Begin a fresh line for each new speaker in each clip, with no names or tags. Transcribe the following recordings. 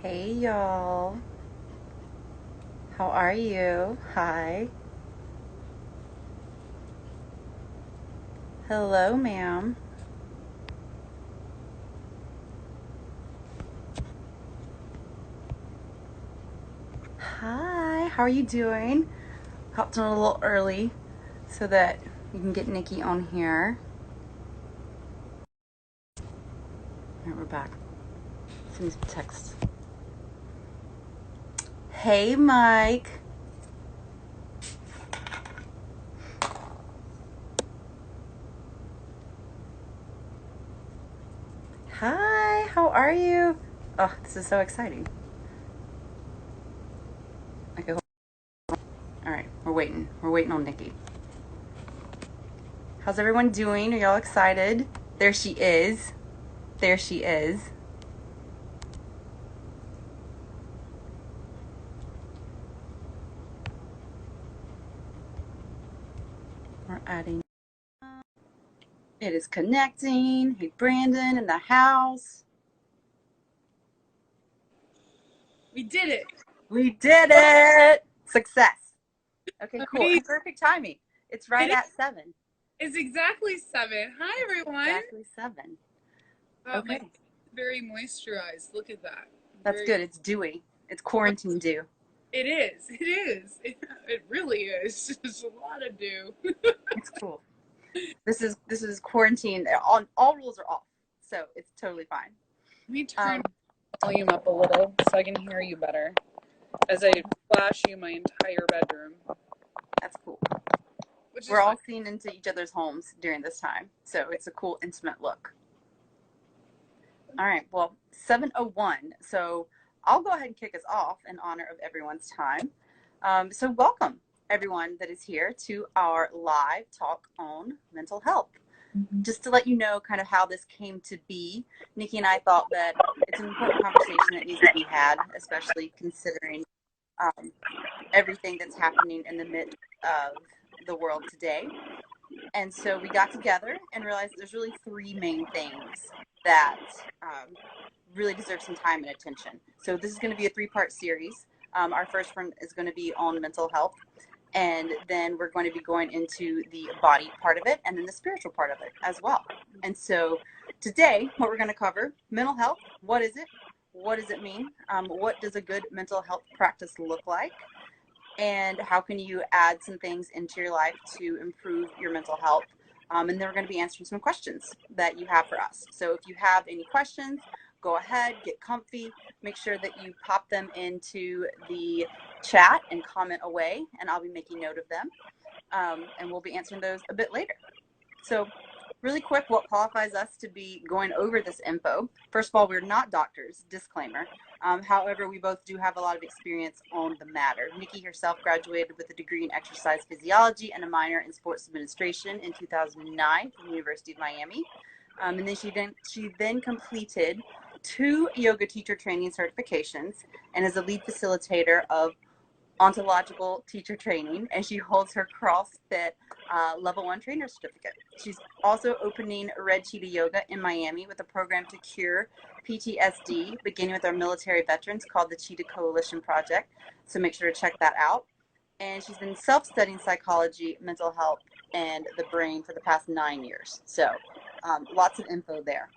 Hey y'all, how are you? Hi. Hello, ma'am. Hi, how are you doing? Hopped on a little early so that we can get Nikki on here. All right, we're back. Send me some texts. Hey, Mike. Hi, how are you? Oh, this is so exciting. Okay, all right, we're waiting. We're waiting on Nikki. How's everyone doing? Are y'all excited? There she is. There she is. We're adding. It is connecting. Hey, Brandon in the house.
We did it.
We did it. Success. Okay, cool.
Amazing.
And perfect timing. It's right
It is.
at 7.
It's exactly 7. Hi,
It's
everyone.
exactly 7.
My
Okay.
skin is very moisturized. Look at that.
That's
Very.
good. It's dewy. It's quarantine dew.
It is. It is. It really is. There's a lot of dew.
It's cool. This is quarantine. All rules are off. So it's totally fine.
Let me turn
Um,
the volume up a little so I can hear you better as I flash you my entire bedroom,
that's cool.
which
We're
is fun.
all seeing into each other's homes during this time. So it's a cool intimate look. All right, well, 7:01. So I'll go ahead and kick us off in honor of everyone's time. So welcome everyone that is here to our live talk on mental health. Just to let you know kind of how this came to be, Nikki and I thought that it's an important conversation that needs to be had, especially considering um, everything that's happening in the midst of the world today. And so we got together and realized there's really three main things that really deserve some time and attention. So this is going to be a 3-part series. Our first one is going to be on mental health, and then we're going to be going into the body part of it and then the spiritual part of it as well. And so today, what we're going to cover, mental health, what is it? What does it mean? What does a good mental health practice look like? And how can you add some things into your life to improve your mental health? And then we're going to be answering some questions that you have for us. So if you have any questions, go ahead, get comfy, make sure that you pop them into the chat and comment away, and I'll be making note of them. And we'll be answering those a bit later. So really quick, what qualifies us to be going over this info? First of all, we're not doctors, disclaimer. However, we both do have a lot of experience on the matter. Nikki herself graduated with a degree in exercise physiology and a minor in sports administration in 2009 from the University of Miami. And then she then completed 2 yoga teacher training certifications and is a lead facilitator of ontological teacher training, and she holds her CrossFit level 1 trainer certificate. She's also opening Red Cheetah Yoga in Miami with a program to cure PTSD, beginning with our military veterans, called the Cheetah Coalition Project. So make sure to check that out. And she's been self-studying psychology, mental health, and the brain for the past 9 years. So lots of info there.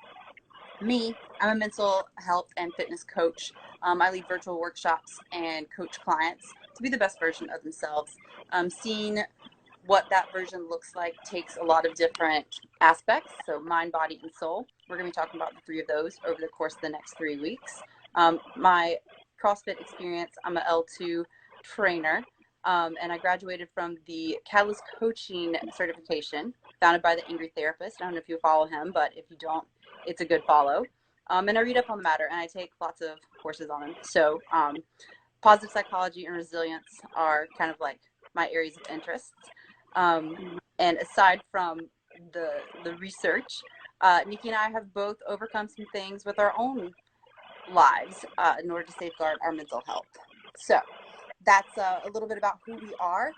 Me, I'm a mental health and fitness coach. I lead virtual workshops and coach clients to be the best version of themselves. Seeing what that version looks like takes a lot of different aspects, so mind, body, and soul. We're going to be talking about the 3 of those over the course of the next 3 weeks. My CrossFit Experience, I'm a L2 trainer, and I graduated from the Catalyst Coaching certification founded by the Angry Therapist. I don't know if you follow him, but if you don't, it's a good follow. And I read up on the matter, and I take lots of courses on him. So positive psychology and resilience are kind of like my areas of interest. And aside from the research, Nikki and I have both overcome some things with our own lives in order to safeguard our mental health. So that's a little bit about who we are.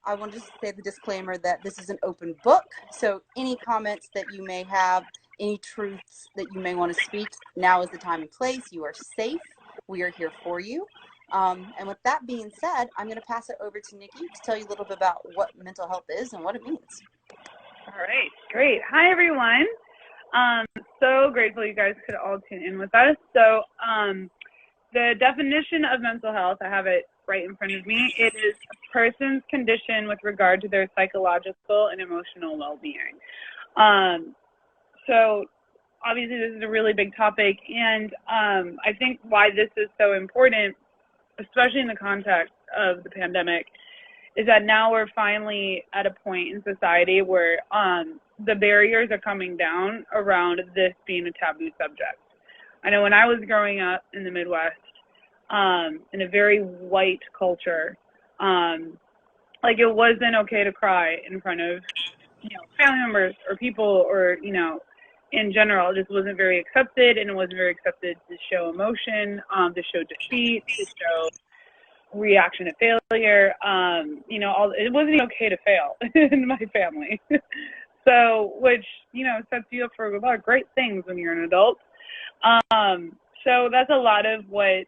I want to just say the disclaimer that this is an open book, so any comments that you may have, any truths that you may want to speak, now is the time and place. You are safe. We are here for you. And with that being said, I'm going to pass it over to Nikki to tell you a little bit about what mental health is and what it means.
All right, great. Hi, everyone. So grateful you guys could all tune in with us. So the definition of mental health, I have it right in front of me. It is a person's condition with regard to their psychological and emotional well-being. So obviously this is a really big topic, and I think why this is so important, especially in the context of the pandemic, is that now we're finally at a point in society where the barriers are coming down around this being a taboo subject. I know when I was growing up in the Midwest, in a very white culture, like it wasn't okay to cry in front of, family members or people or, in general. It just wasn't very accepted, and it wasn't very accepted to show emotion, to show defeat, to show reaction to failure. It wasn't even okay to fail in my family. So, which, sets you up for a lot of great things when you're an adult. So that's a lot of what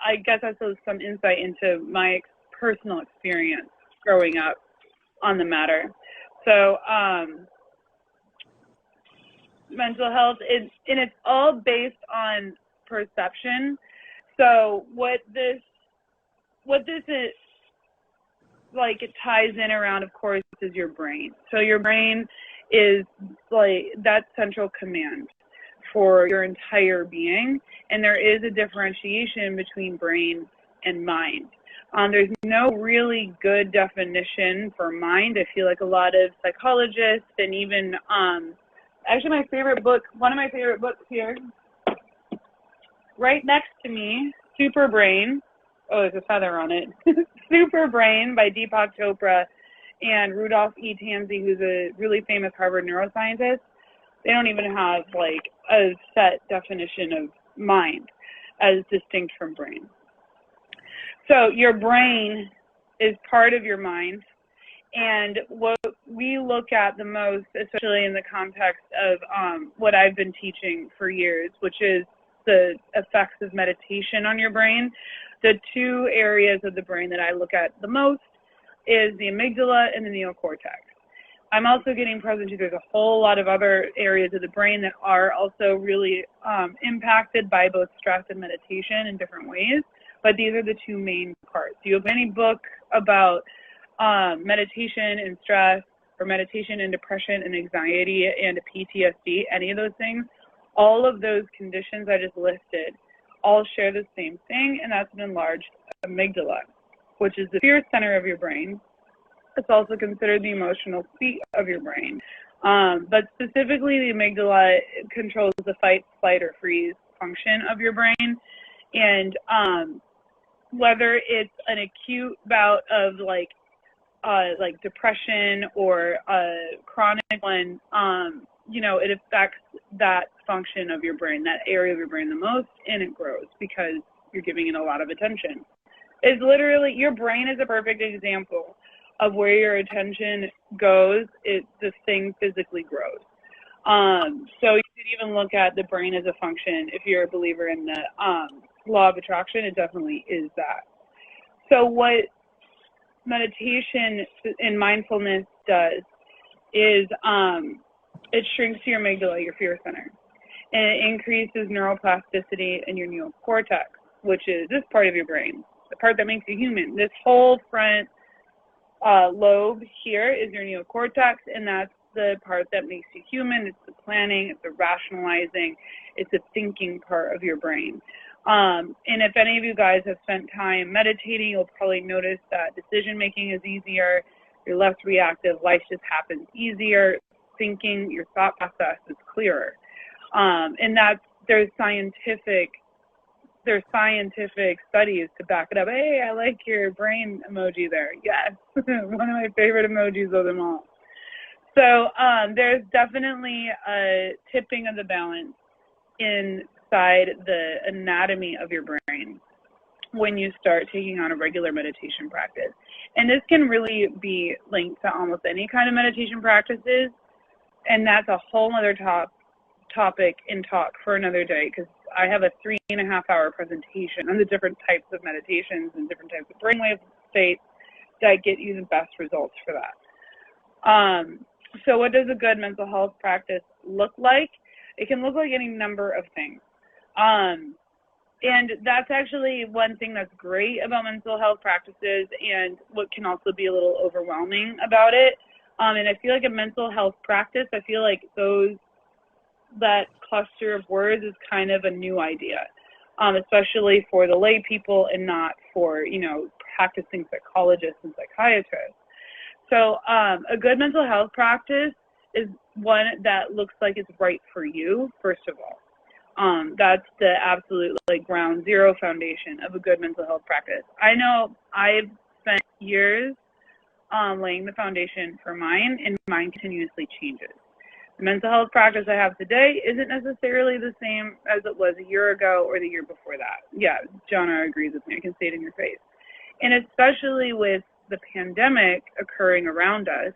I guess that's some insight into my personal experience growing up on the matter. So, mental health is, and it's all based on perception. So what this is, like, it ties in around, of course, is your brain. So your brain is like that central command for your entire being, and there is a differentiation between brain and mind. There's no really good definition for mind. I feel like a lot of psychologists and even actually my favorite book, one of my favorite books here, right next to me, Super Brain. Oh, there's a feather on it. Super Brain by Deepak Chopra and Rudolph E. Tanzi, who's a really famous Harvard neuroscientist. They don't even have like a set definition of mind as distinct from brain. So your brain is part of your mind, and what we look at the most, especially in the context of what I've been teaching for years, which is the effects of meditation on your brain. The two areas of the brain that I look at the most is the amygdala and the neocortex. I'm also getting present to, there's a whole lot of other areas of the brain that are also really impacted by both stress and meditation in different ways, but these are the two main parts. You have any book about meditation and stress, or meditation and depression and anxiety and PTSD, any of those things, all of those conditions I just listed all share the same thing, and that's an enlarged amygdala, which is the fear center of your brain. It's also considered the emotional seat of your brain. But specifically, the amygdala controls the fight, flight, or freeze function of your brain. And whether it's an acute bout of like depression or a chronic one, it affects that function of your brain, that area of your brain the most, and it grows because you're giving it a lot of attention. It's literally, your brain is a perfect example of where your attention goes, the thing physically grows. So you could even look at the brain as a function. If you're a believer in the law of attraction, it definitely is that. So what meditation and mindfulness does is it shrinks your amygdala, your fear center, and it increases neuroplasticity in your neocortex, which is this part of your brain, the part that makes you human. This whole front lobe here is your neocortex, and that's the part that makes you human. It's the planning, it's the rationalizing, it's the thinking part of your brain. And if any of you guys have spent time meditating, you'll probably notice that decision making is easier, you're less reactive, life just happens easier, thinking, your thought process is clearer. And there's scientific studies to back it up. Hey, I like your brain emoji there. Yes, one of my favorite emojis of them all. So there's definitely a tipping of the balance inside the anatomy of your brain when you start taking on a regular meditation practice. And this can really be linked to almost any kind of meditation practices, and that's a whole other topic and talk for another day, because I have a 3.5-hour presentation on the different types of meditations and different types of brainwave states that get you the best results for that. So what does a good mental health practice look like? It can look like any number of things. And that's actually one thing that's great about mental health practices, and what can also be a little overwhelming about it. And I feel like a mental health practice, I feel like that cluster of words is kind of a new idea, especially for the lay people and not for, practicing psychologists and psychiatrists. So a good mental health practice is one that looks like it's right for you, first of all. That's the absolute ground zero foundation of a good mental health practice. I know I've spent years laying the foundation for mine, and mine continuously changes. The mental health practice I have today isn't necessarily the same as it was a year ago or the year before that. Yeah, Johnna agrees with me. I can see it in your face. And especially with the pandemic occurring around us,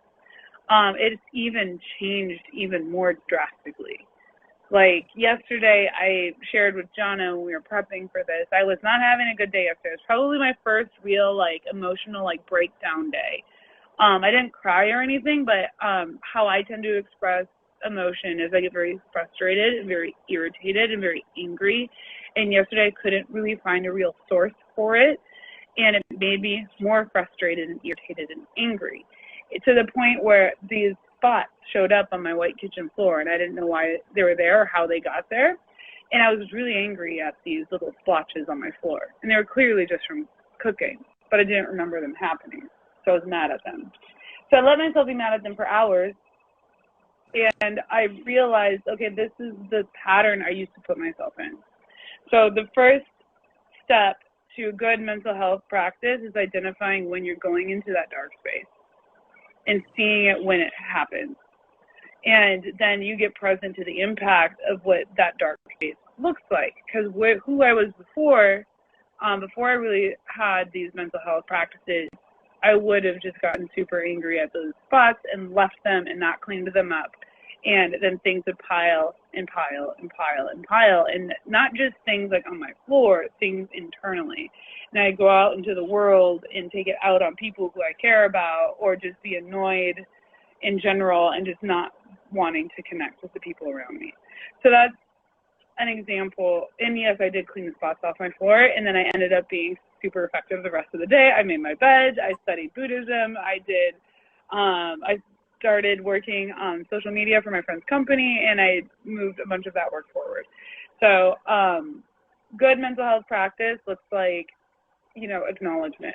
it's even changed even more drastically. Like yesterday, I shared with Johnna when we were prepping for this, I was not having a good day yesterday. It was probably my first real emotional breakdown day. I didn't cry or anything, but how I tend to express emotion is I get very frustrated and very irritated and very angry. And yesterday I couldn't really find a real source for it, and it made me more frustrated and irritated and angry, to the point where these spots showed up on my white kitchen floor, and I didn't know why they were there or how they got there. And I was really angry at these little splotches on my floor, and they were clearly just from cooking, but I didn't remember them happening, so I was mad at them. So I let myself be mad at them for hours, and I realized, okay, this is the pattern I used to put myself in. So the first step to a good mental health practice is identifying when you're going into that dark space and seeing it when it happens. And then you get present to the impact of what that dark space looks like. Because who I was before I really had these mental health practices, I would have just gotten super angry at those spots and left them and not cleaned them up. And then things would pile and pile and pile and pile. And not just things on my floor, things internally. And I go out into the world and take it out on people who I care about, or just be annoyed in general and just not wanting to connect with the people around me. So that's an example. And yes, I did clean the spots off my floor, and then I ended up being super effective the rest of the day. I made my bed. I studied Buddhism. I started working on social media for my friend's company, and I moved a bunch of that work forward. So good mental health practice looks like, acknowledgement.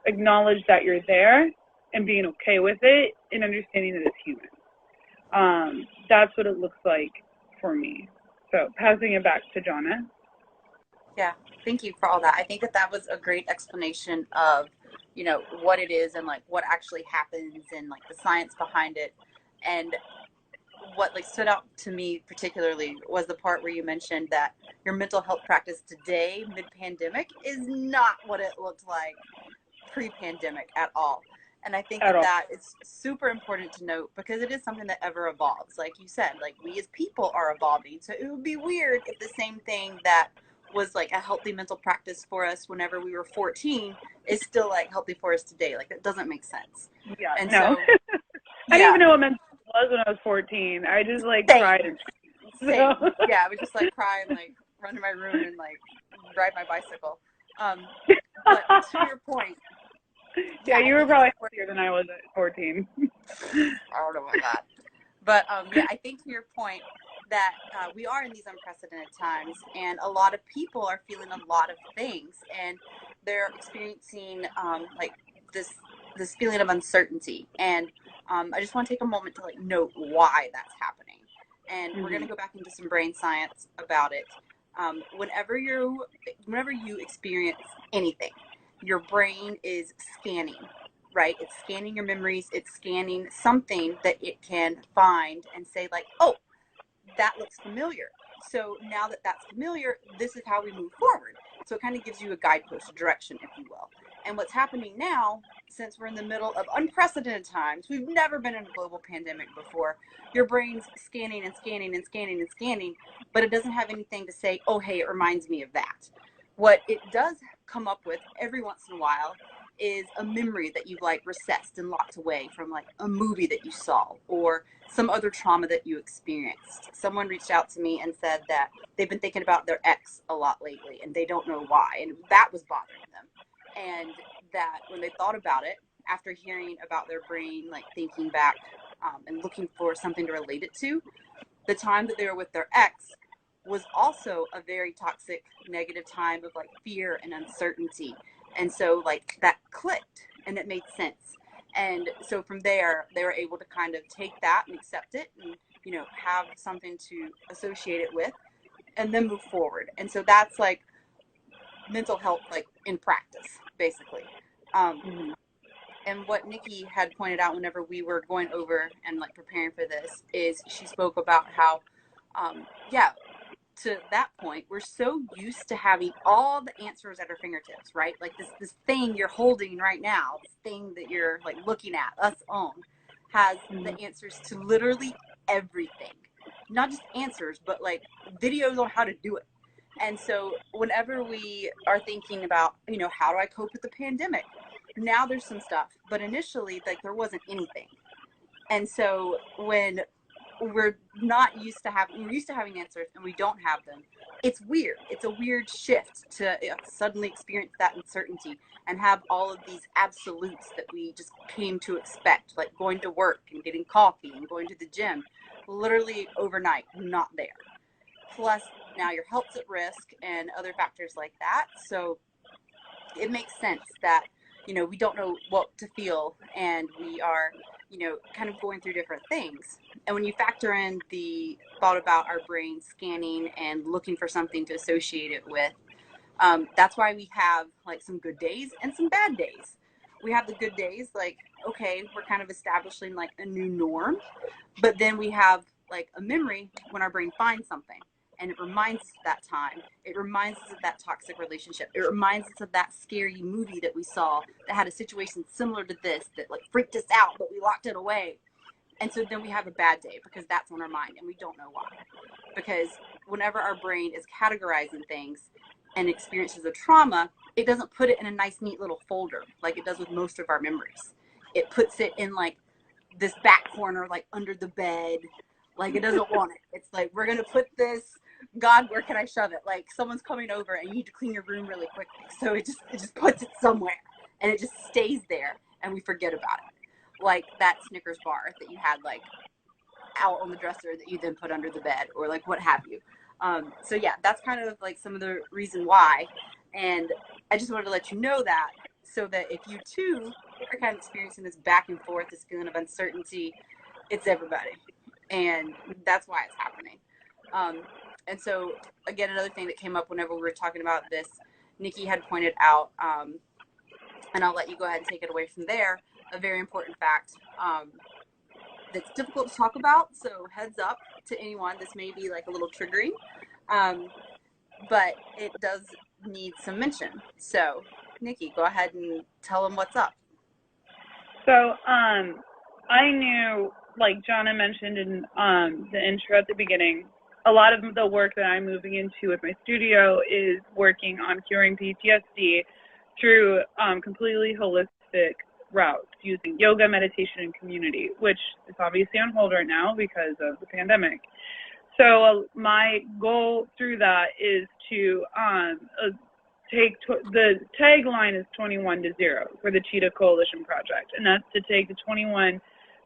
Acknowledge that you're there and being okay with it and understanding that it's human. That's what it looks like for me. So passing it back to Johnna.
Yeah, thank you for all that. I think that was a great explanation of, what it is and what actually happens and the science behind it. And what stood out to me particularly was the part where you mentioned that your mental health practice today, mid-pandemic, is not what it looked like pre-pandemic at all. And I think that it's super important to note, because it is something that ever evolves. Like you said, we as people are evolving. So it would be weird if the same thing that was a healthy mental practice for us whenever we were 14 is still healthy for us today. That doesn't make sense.
Yeah,
and
no.
So
I didn't even know what mental health was when I was 14. I just cried and
Same. Yeah, I would just cry and run to my room and ride my bicycle. But to your point,
yeah, you were probably healthier than I was at 14.
I don't know about that. But I think to your point that we are in these unprecedented times, and a lot of people are feeling a lot of things, and they're experiencing this feeling of uncertainty. And I just want to take a moment to note why that's happening. And we're going to go back into some brain science about it. Whenever you experience anything, your brain is scanning, right? It's scanning your memories. It's scanning something that it can find and say oh, that looks familiar. So now that that's familiar, this is how we move forward. So it kind of gives you a guidepost, a direction, if you will. And what's happening now since we're in the middle of unprecedented times, we've never been in a global pandemic before. Your brain's scanning and scanning and scanning and scanning, but it doesn't have anything to say, oh, hey, it reminds me of that. What it does come up with every once in a while is a memory that you've like recessed and locked away from like a movie that you saw or some other trauma that you experienced. Someone reached out to me and said that they've been thinking about their ex a lot lately and they don't know why, and that was bothering them. And that when they thought about it, after hearing about their brain like thinking back and looking for something to relate it to, the time that they were with their ex was also a very toxic, negative time of like fear and uncertainty. And so like that clicked and it made sense. And so from there, they were able to kind of take that and accept it and, you know, have something to associate it with and then move forward. And so that's like mental health, like in practice, basically. And what Nikki had pointed out whenever we were going over and like preparing for this is she spoke about how, yeah, to that point, we're so used to having all the answers at our fingertips, right? Like this thing you're holding right now, this thing that you're like looking at, us on, has the answers to literally everything. Not just answers, but like videos on how to do it. And so whenever we are thinking about, you know, how do I cope with the pandemic? Now there's some stuff, but initially like there wasn't anything. And so when we're used to having answers and we don't have them, it's weird. It's a weird shift to suddenly experience that uncertainty and have all of these absolutes that we just came to expect, like going to work and getting coffee and going to the gym, literally overnight, not there. Plus now your health's at risk and other factors like that. So it makes sense that, you know, we don't know what to feel and we are, you know, kind of going through different things. And when you factor in the thought about our brain scanning and looking for something to associate it with, that's why we have like some good days and some bad days. We have the good days, like, okay, we're kind of establishing like a new norm, but then we have like a memory when our brain finds something. And it reminds us of that time. It reminds us of that toxic relationship. It reminds us of that scary movie that we saw that had a situation similar to this that like freaked us out, but we locked it away. And so then we have a bad day because that's on our mind and we don't know why. Because whenever our brain is categorizing things and experiences a trauma, it doesn't put it in a nice, neat little folder like it does with most of our memories. It puts it in like this back corner, like under the bed, like it doesn't want it. It's like, we're going to put this, God, where can I shove it? Like someone's coming over and you need to clean your room really quickly. So it just puts it somewhere and it just stays there and we forget about it. Like that Snickers bar that you had like out on the dresser that you then put under the bed or like what have you. So yeah, that's kind of like some of the reason why. And I just wanted to let you know that so that if you too are kind of experiencing this back and forth, this feeling of uncertainty, it's everybody. And that's why it's happening. And so, again, another thing that came up whenever we were talking about this, Nikki had pointed out, and I'll let you go ahead and take it away from there, a very important fact that's difficult to talk about. So heads up to anyone, this may be like a little triggering, but it does need some mention. So, Nikki, go ahead and tell them what's up.
So I knew, like Johnna mentioned in the intro at the beginning, a lot of the work that I'm moving into with my studio is working on curing PTSD through completely holistic routes using yoga, meditation, and community, which is obviously on hold right now because of the pandemic. So my goal through that is to the tagline is 21 to 0 for the Cheetah Coalition Project, and that's to take the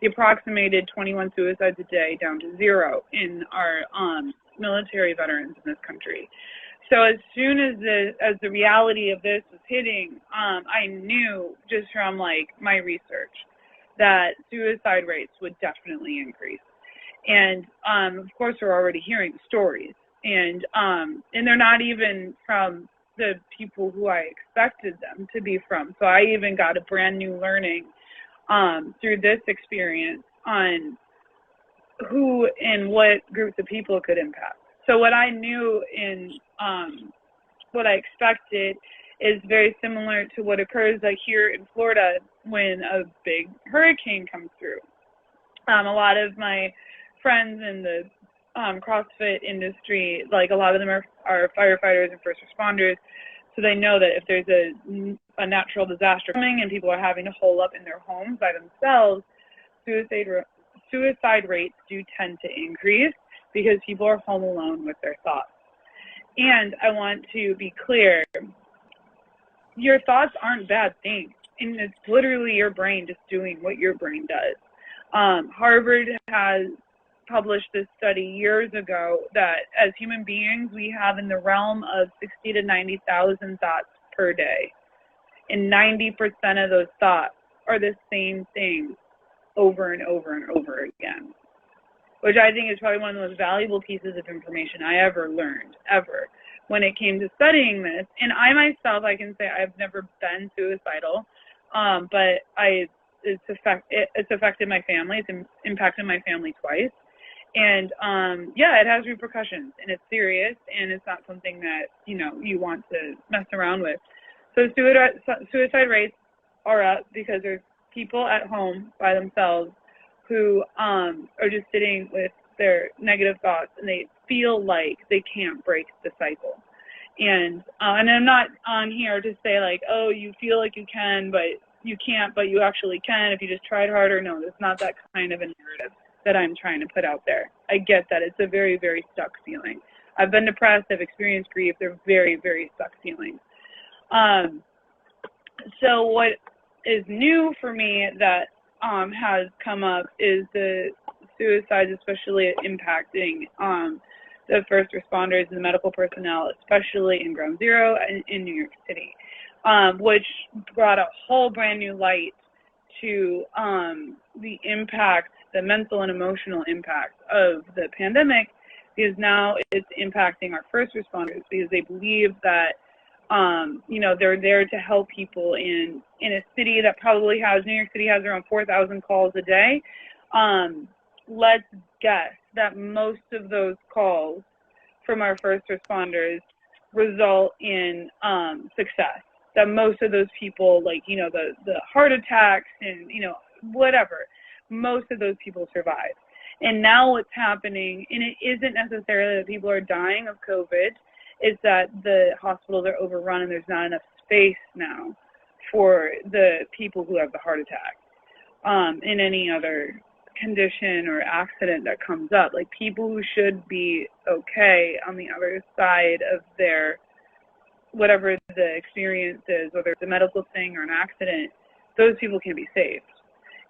approximated 21 suicides a day down to 0 in our military veterans in this country. So as soon as the reality of this was hitting, I knew just from like my research that suicide rates would definitely increase. And of course, we're already hearing stories, and they're not even from the people who I expected them to be from. So I even got a brand new learning through this experience on who and what groups of people it could impact. So what I knew in what I expected is very similar to what occurs like here in Florida when a big hurricane comes through. A lot of my friends in the CrossFit industry, like a lot of them are firefighters and first responders, so they know that if there's a natural disaster coming and people are having to hole up in their homes by themselves, suicide rates do tend to increase because people are home alone with their thoughts. And I want to be clear, your thoughts aren't bad things, and it's literally your brain just doing what your brain does. Harvard has published this study years ago that as human beings, we have in the realm of 60 to 90,000 thoughts per day. And 90% of those thoughts are the same thing over and over and over again, which I think is probably one of the most valuable pieces of information I ever learned, ever, when it came to studying this. And I myself, I can say I've never been suicidal, but it's affected my family. It's impacted my family twice. And, yeah, it has repercussions, and it's serious, and it's not something that, you want to mess around with. So suicide rates are up because there's people at home by themselves who are just sitting with their negative thoughts, and they feel like they can't break the cycle. And I'm not on here to say, like, oh, you feel like you can, but you can't, but you actually can if you just tried harder. No, it's not that kind of a narrative that I'm trying to put out there. I get that. It's a very, very stuck feeling. I've been depressed. I've experienced grief. They're very, very stuck feelings. So what is new for me that has come up is the suicides, especially impacting the first responders and the medical personnel, especially in Ground Zero and in New York City, which brought a whole brand new light to the impact, the mental and emotional impact of the pandemic, because now it's impacting our first responders because they believe that, they're there to help people in a city that probably has, New York City has around 4,000 calls a day. Let's guess that most of those calls from our first responders result in success. That most of those people, like, the heart attacks and, whatever, most of those people survive. And now what's happening, and it isn't necessarily that people are dying of COVID, it's that the hospitals are overrun and there's not enough space now for the people who have the heart attack, in any other condition or accident that comes up. Like, people who should be okay on the other side of their, whatever the experience is, whether it's a medical thing or an accident, those people can be saved.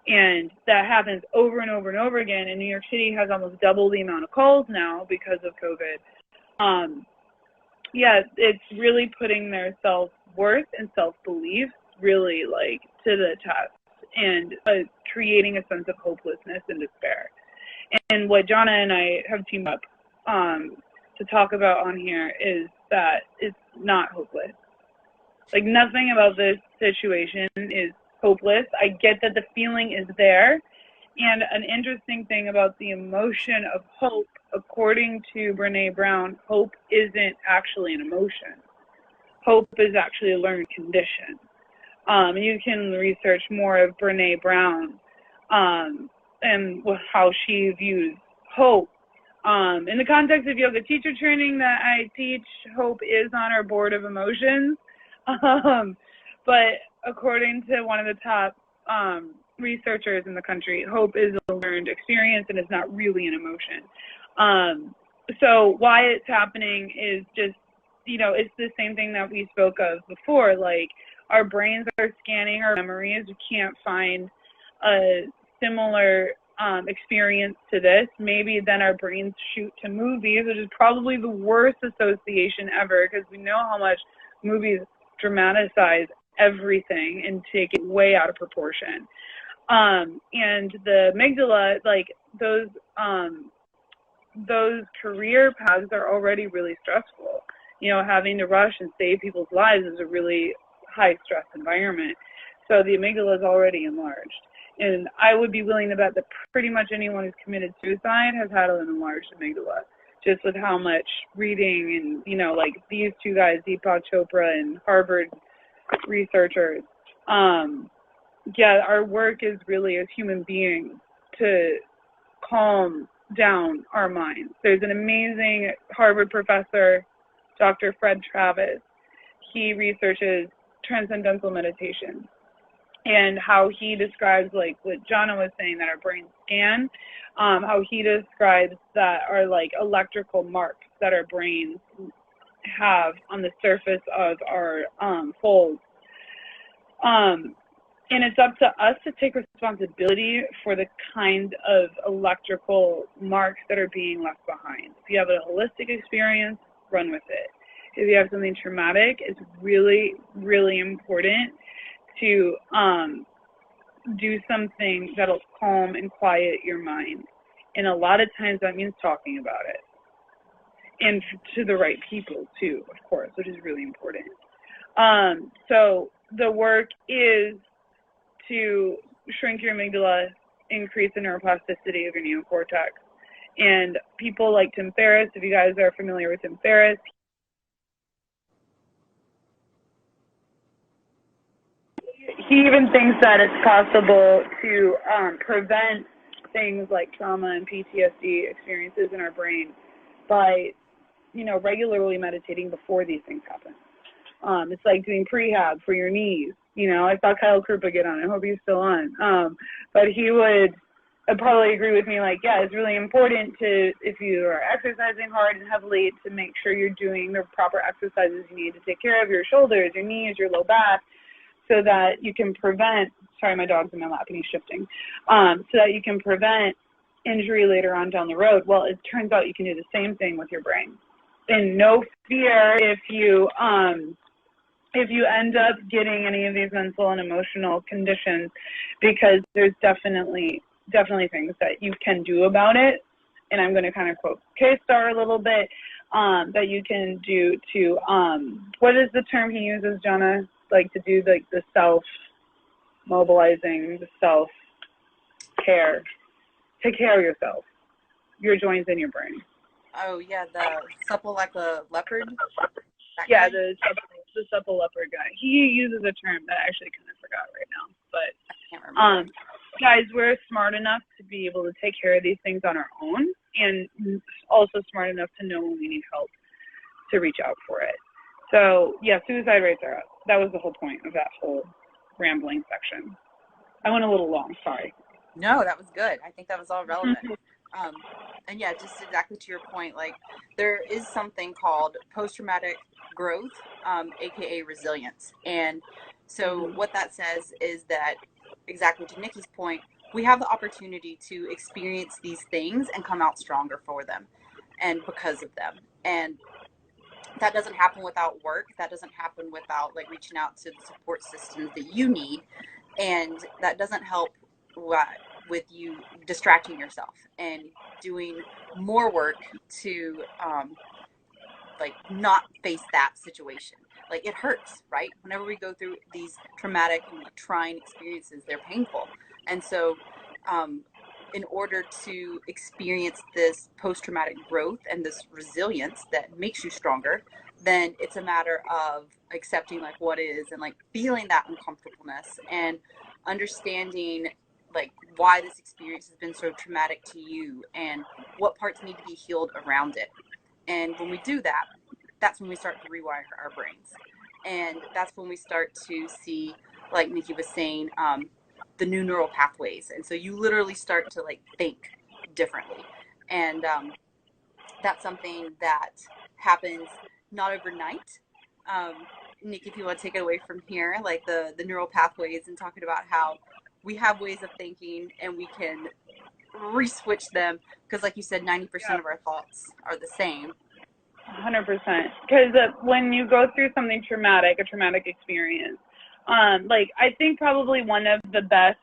And that happens over and over and over again. And New York City has almost double the amount of calls now because of COVID. Yeah, it's really putting their self-worth and self-belief really, like, to the test, and creating a sense of hopelessness and despair. And what Johnna and I have teamed up to talk about on here is that it's not hopeless. Like, nothing about this situation is hopeless. I get that the feeling is there. And an interesting thing about the emotion of hope, according to Brené Brown, hope isn't actually an emotion. Hope is actually a learned condition. You can research more of Brené Brown and how she views hope. In the context of yoga teacher training that I teach, hope is on our board of emotions. But according to one of the top researchers in the country, hope is a learned experience and it's not really an emotion. So why it's happening is just, it's the same thing that we spoke of before. Like, our brains are scanning our memories. We can't find a similar experience to this. Maybe then our brains shoot to movies, which is probably the worst association ever, because we know how much movies dramatize everything and take it way out of proportion. And the amygdala, like, those career paths are already really stressful. Having to rush and save people's lives is a really high stress environment. So the amygdala is already enlarged. And I would be willing to bet that pretty much anyone who's committed suicide has had an enlarged amygdala, just with how much reading and, you know, like these two guys, Deepak Chopra and Harvard researchers, our work is really as human beings to calm down our minds. There's an amazing Harvard professor, Dr. Fred Travis. He researches transcendental meditation and how he describes, like what Johnna was saying, that our brains scan, how he describes that are like electrical marks that our brains have on the surface of our folds. And it's up to us to take responsibility for the kind of electrical marks that are being left behind. If you have a holistic experience, run with it. If you have something traumatic, it's really, really important to do something that'll calm and quiet your mind. And a lot of times that means talking about it. And to the right people too, of course, which is really important. So the work is to shrink your amygdala, increase the neuroplasticity of your neocortex. And people like Tim Ferriss, if you guys are familiar with Tim Ferriss, he even thinks that it's possible to prevent things like trauma and PTSD experiences in our brain by, you know, regularly meditating before these things happen. It's like doing prehab for your knees. You know, I saw Kyle Krupa get on. I hope he's still on. But he would probably agree with me, like, yeah, it's really important to, if you are exercising hard and heavily, to make sure you're doing the proper exercises you need to take care of your shoulders, your knees, your low back, so that you can prevent, sorry, my dog's in my lap and he's shifting, so that you can prevent injury later on down the road. Well, it turns out you can do the same thing with your brain. And no fear if you end up getting any of these mental and emotional conditions, because there's definitely things that you can do about it. And I'm going to kind of quote K-Star a little bit, that you can do to, what is the term he uses, Johnna? Like to do like the self-mobilizing, the self-care. Take care of yourself, your joints and your brain.
Oh, yeah, the supple like a leopard?
Yeah, the supple leopard guy. He uses a term that I actually kind of forgot right now. But
I can't remember.
Guys, we're smart enough to be able to take care of these things on our own, and also smart enough to know when we need help to reach out for it. So, yeah, suicide rates are up. That was the whole point of that whole rambling section. I went a little long, sorry.
No, that was good. I think that was all relevant. And yeah, just exactly to your point, like there is something called post-traumatic growth, aka resilience. And so what that says is that, exactly to Nikki's point, we have the opportunity to experience these things and come out stronger for them and because of them. And that doesn't happen without work. That doesn't happen without like reaching out to the support systems that you need. And that doesn't help with you distracting yourself and doing more work to like not face that situation. Like it hurts, right? Whenever we go through these traumatic and trying experiences, they're painful. And so in order to experience this post-traumatic growth and this resilience that makes you stronger, then it's a matter of accepting like what is and like feeling that uncomfortableness and understanding like why this experience has been so traumatic to you and what parts need to be healed around it. And when we do that, that's when we start to rewire our brains. And that's when we start to see, like Nikki was saying, the new neural pathways. And so you literally start to like think differently. And that's something that happens not overnight. Nikki, if you want to take it away from here, like the neural pathways and talking about how we have ways of thinking and we can re-switch them, because like you said, 90% of our thoughts are the same.
100%. Because when you go through something traumatic, a traumatic experience, like I think probably one of the best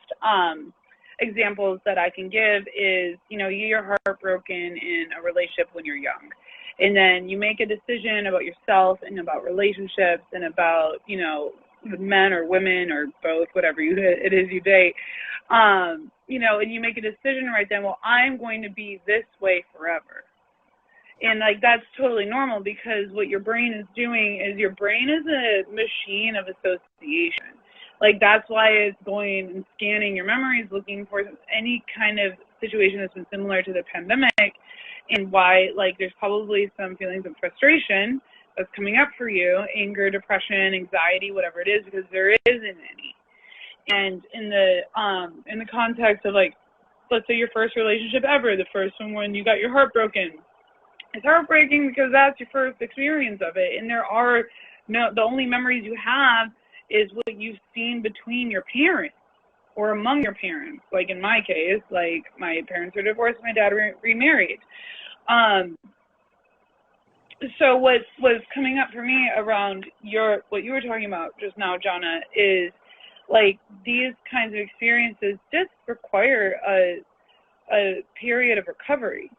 examples that I can give is, you know, you're heartbroken in a relationship when you're young. And then you make a decision about yourself and about relationships and about, you know, men or women or both, whatever it is you date, you know, and you make a decision right then, well, I'm going to be this way forever. And like that's totally normal, because what your brain is doing is your brain is a machine of association. Like that's why it's going and scanning your memories, looking for any kind of situation that's been similar to the pandemic, and why like there's probably some feelings of frustration that's coming up for you, anger, depression, anxiety, whatever it is, because there isn't any. And in the context of like, let's say your first relationship ever, the first one when you got your heart broken, it's heartbreaking because that's your first experience of it. And the only memories you have is what you've seen between your parents or among your parents. Like in my case, like my parents are divorced, my dad remarried. So what was coming up for me around what you were talking about just now, Johnna, is like these kinds of experiences just require a period of recovery.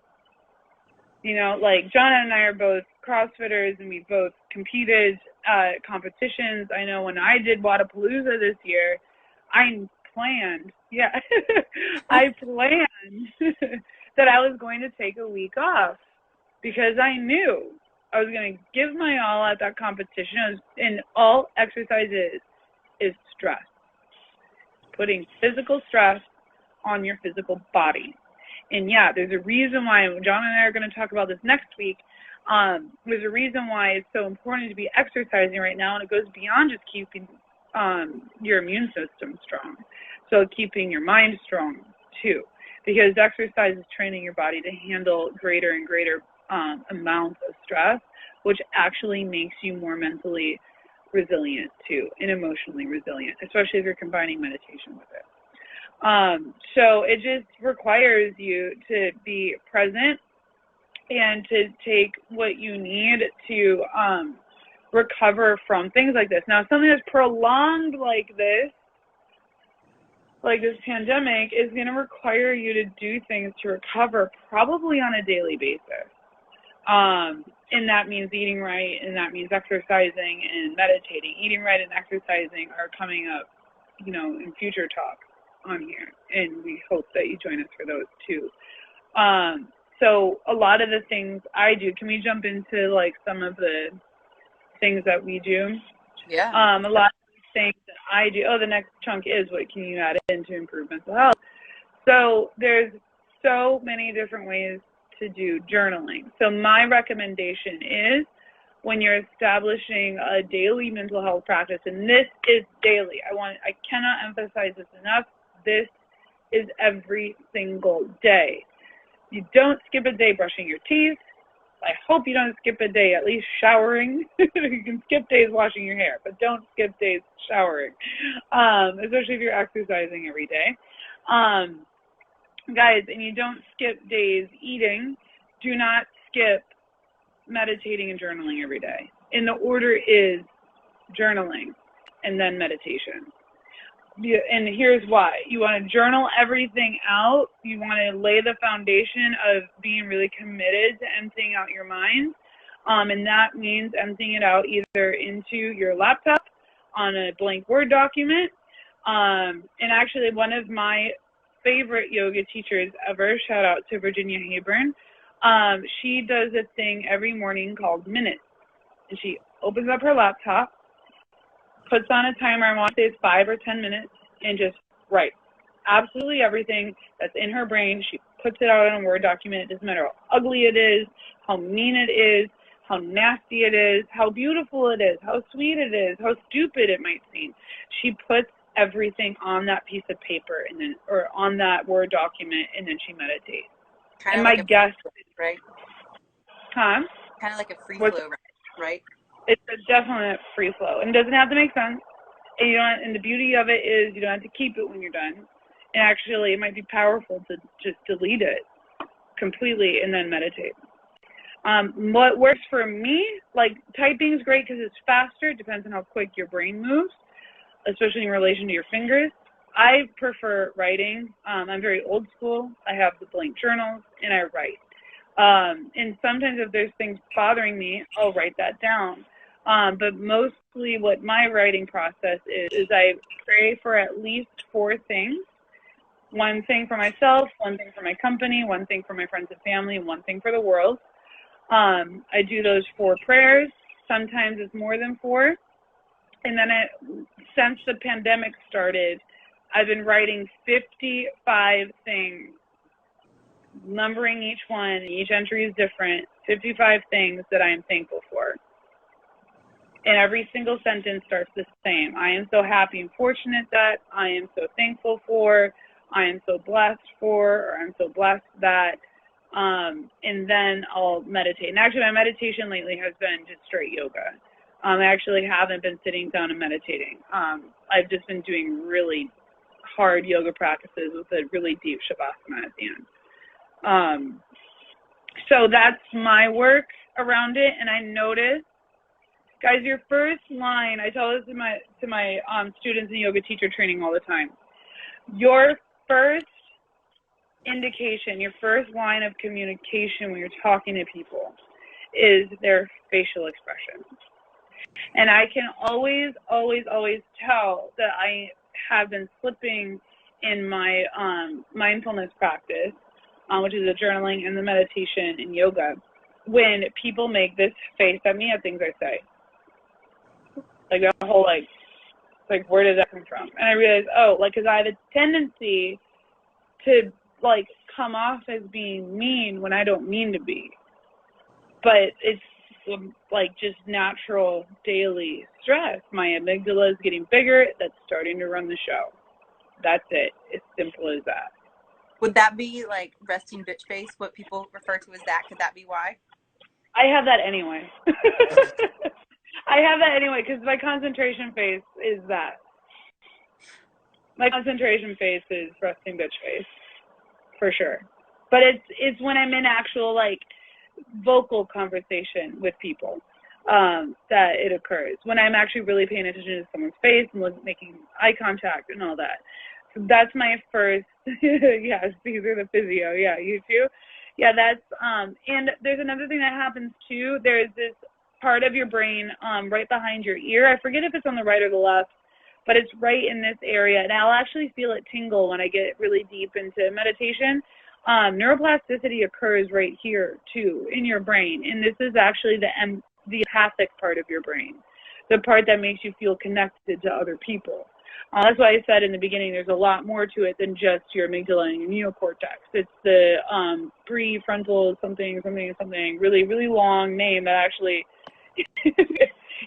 You know, like Johnna and I are both CrossFitters, and we both competed at competitions. I know when I did Wadapalooza this year, I planned that I was going to take a week off, because I knew I was going to give my all at that competition. And all exercise is stress, putting physical stress on your physical body. And yeah, there's a reason why, John and I are going to talk about this next week. There's a reason why it's so important to be exercising right now, and it goes beyond just keeping your immune system strong. So keeping your mind strong too, because exercise is training your body to handle greater and greater amounts of stress, which actually makes you more mentally resilient too, and emotionally resilient, especially if you're combining meditation with it. So it just requires you to be present and to take what you need to recover from things like this. Now, something that's prolonged like this pandemic, is going to require you to do things to recover, probably on a daily basis. And that means eating right, and that means exercising and meditating. Eating right and exercising are coming up, in future talks on here, and we hope that you join us for those too. So a lot of the things I do, can we jump into like some of the things that we do?
Yeah.
A lot of the things that I do, the next chunk is what can you add in to improve mental health. So there's so many different ways to do journaling. So my recommendation is, when you're establishing a daily mental health practice, and this is daily, I cannot emphasize this enough, this is every single day. You don't skip a day brushing your teeth. I hope you don't skip a day at least showering. You can skip days washing your hair, but don't skip days showering, especially if you're exercising every day. Guys, and you don't skip days eating. Do not skip meditating and journaling every day. And the order is journaling and then meditation. And here's why. You want to journal everything out. You want to lay the foundation of being really committed to emptying out your mind. And that means emptying it out either into your laptop on a blank Word document. And actually, one of my favorite yoga teachers ever, shout out to Virginia Hayburn, she does a thing every morning called Minutes. And she opens up her laptop, puts on a timer, I want to say it's 5 or 10 minutes, and just writes absolutely everything that's in her brain. She puts it out on a Word document. It doesn't matter how ugly it is, how mean it is, how nasty it is, how beautiful it is, how sweet it is, how stupid it might seem. She puts everything on that piece of paper or on that Word document, and then she meditates.
Kind
and
of
my
like
guess,
right?
Huh?
Kind of like a free flow, right?
It's a definite free flow, and it doesn't have to make sense. And and the beauty of it is you don't have to keep it when you're done. And actually, it might be powerful to just delete it completely and then meditate. What works for me, like typing is great because it's faster. It depends on how quick your brain moves, especially in relation to your fingers. I prefer writing. I'm very old school. I have the blank journals, and I write. And sometimes if there's things bothering me, I'll write that down. But mostly what my writing process is I pray for at least 4 things. One thing for myself, one thing for my company, one thing for my friends and family, and one thing for the world. I do those 4 prayers. Sometimes it's more than 4. And then since the pandemic started, I've been writing 55 things, numbering each one. Each entry is different. 55 things that I am thankful for. And every single sentence starts the same. I am so happy and fortunate that, I am so thankful for, I am so blessed for, or I'm so blessed that, and then I'll meditate. And actually, my meditation lately has been just straight yoga. I actually haven't been sitting down and meditating. I've just been doing really hard yoga practices with a really deep shavasana at the end. So that's my work around it. And I noticed, guys, your first line, I tell this to my students in yoga teacher training all the time. Your first indication, your first line of communication when you're talking to people is their facial expression. And I can always, always, always tell that I have been slipping in my mindfulness practice, which is the journaling and the meditation and yoga, when people make this face at me at things I say. Like that whole, like where did that come from? And I realized, because I have a tendency to, come off as being mean when I don't mean to be. But it's, just natural daily stress. My amygdala is getting bigger. That's starting to run the show. That's it. It's simple as that.
Would that be, resting bitch face, what people refer to as that? Could that be why?
I have that anyway. I have that anyway because my concentration face is that. My concentration face is resting bitch face, for sure. But it's when I'm in actual vocal conversation with people that it occurs. When I'm actually really paying attention to someone's face and making eye contact and all that. So that's my first. Yes, these are the physio. Yeah, you too. Yeah, that's and there's another thing that happens too. There's this part of your brain right behind your ear. I forget if it's on the right or the left, but it's right in this area, and I'll actually feel it tingle when I get really deep into meditation. Neuroplasticity occurs right here too in your brain, and this is actually the empathic part of your brain, the part that makes you feel connected to other people. That's why I said in the beginning there's a lot more to it than just your amygdala and your neocortex. It's the prefrontal something, really, really long name that actually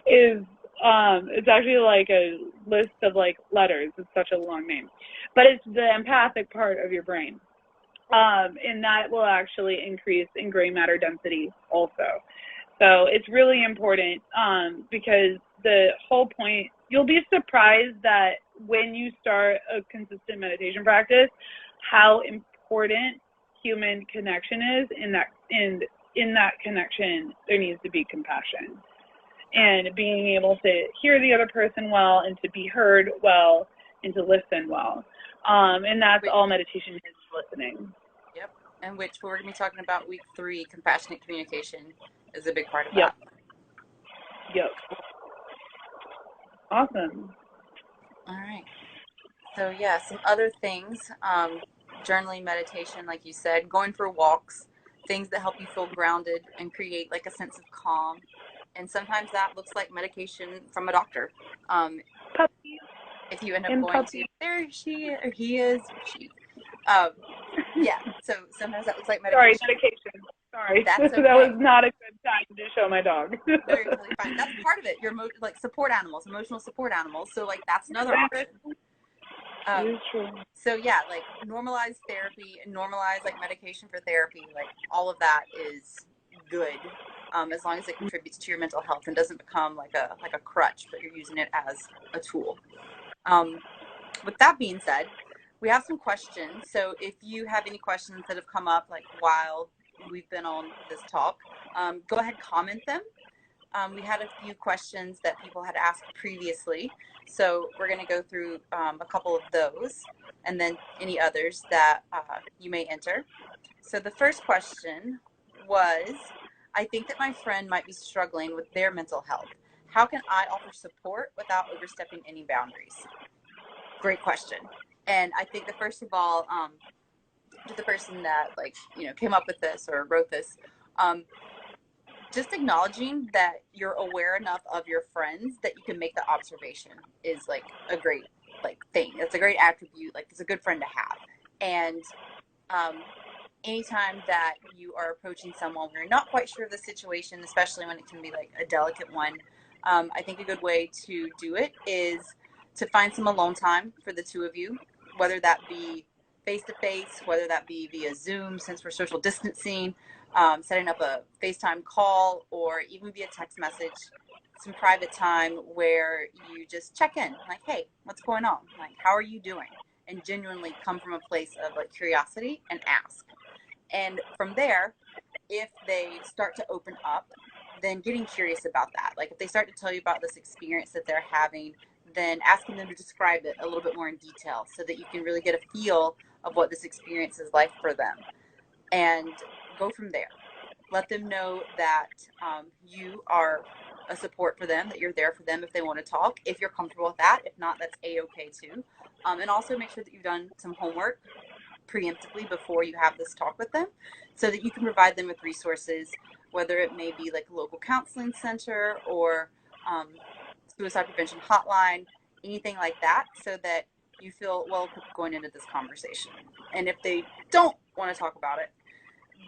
is, it's actually like a list of letters. It's such a long name. But it's the empathic part of your brain. And that will actually increase in gray matter density also. So it's really important because the whole point, you'll be surprised that when you start a consistent meditation practice, how important human connection is. In that connection, there needs to be compassion. And being able to hear the other person well and to be heard well and to listen well. And that's all meditation is, listening.
Yep. And which we're going to be talking about week 3, compassionate communication is a big part of
Yep.
that.
Yep. Awesome.
All right. So yeah, some other things, journaling, meditation, like you said, going for walks, things that help you feel grounded and create a sense of calm. And sometimes that looks like medication from a doctor. If you end up going to, there she or he is, or she. Yeah, so sometimes that looks like medication.
Sorry, medication. Sorry.
That's okay.
That was not a good time to show my dog.
No, you're totally fine. That's part of it. Your support animals, emotional support animals. So that's another option.
True.
So yeah, normalize therapy and normalize medication for therapy. All of that is good, as long as it contributes to your mental health and doesn't become like a crutch, but you're using it as a tool. With that being said, we have some questions. So if you have any questions that have come up while we've been on this talk, go ahead, comment them. We had a few questions that people had asked previously, so we're going to go through a couple of those and then any others that you may enter. So the first question was, I think that my friend might be struggling with their mental health. How can I offer support without overstepping any boundaries? Great question. And I think that first of all, to the person that came up with this or wrote this, just acknowledging that you're aware enough of your friends that you can make the observation is like a great thing. It's a great attribute. Like, it's a good friend to have. And anytime that you are approaching someone where you're not quite sure of the situation, especially when it can be like a delicate one, I think a good way to do it is to find some alone time for the two of you, whether that be face to face, whether that be via Zoom, since we're social distancing, setting up a FaceTime call, or even via text message, some private time where you just check in, like, hey, what's going on? Like, how are you doing? And genuinely come from a place of like curiosity and ask. And from there, if they start to open up, then getting curious about that. Like, if they start to tell you about this experience that they're having, then asking them to describe it a little bit more in detail so that you can really get a feel of what this experience is like for them. And go from there. Let them know that you are a support for them, that you're there for them if they want to talk, if you're comfortable with that. If not, that's A-okay too. And also make sure that you've done some homework preemptively before you have this talk with them, so that you can provide them with resources, whether it may be like a local counseling center or suicide prevention hotline, anything like that, so that you feel well equipped going into this conversation. And if they don't want to talk about it,